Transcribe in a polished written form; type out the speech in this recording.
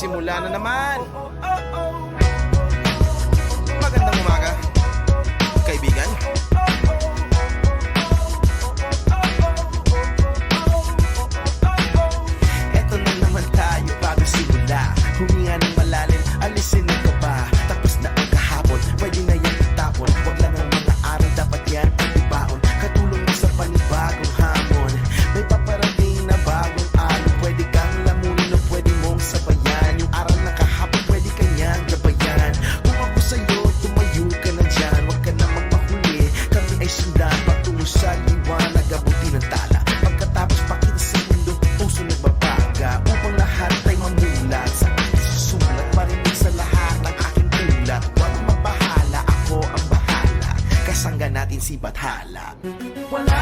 Nagsimula na naman. Magandang umaga, kaibigan. Eto na naman tayo bago simula. Huminga ng malalim, alisin ang kaba. Tapos na ang kahapon, pwede na yan itapon. Huwag lang ang mga araw, dapat yan ang ibaon. Katulong mo sa panibagong hamon. May paparating na bagong alon. Pwede kang lamunin o pwede mong sabayan. Yung araw na kahapon, pwede kanyang gabayan. Kung ako sa'yo, tumayo ka na dyan. Huwag ka na magpahuli, kami ay sundan. Patungo sa liwanag, abuti ng tala. Pagkatapos pakita sa mundo, puso nagbabaga. Upang lahat ay mamulat sa aking susulat. Marinig sa lahat ng aking ulat. Huwag mabahala, ako ang bahala. Kasangga natin si Bathala. Wala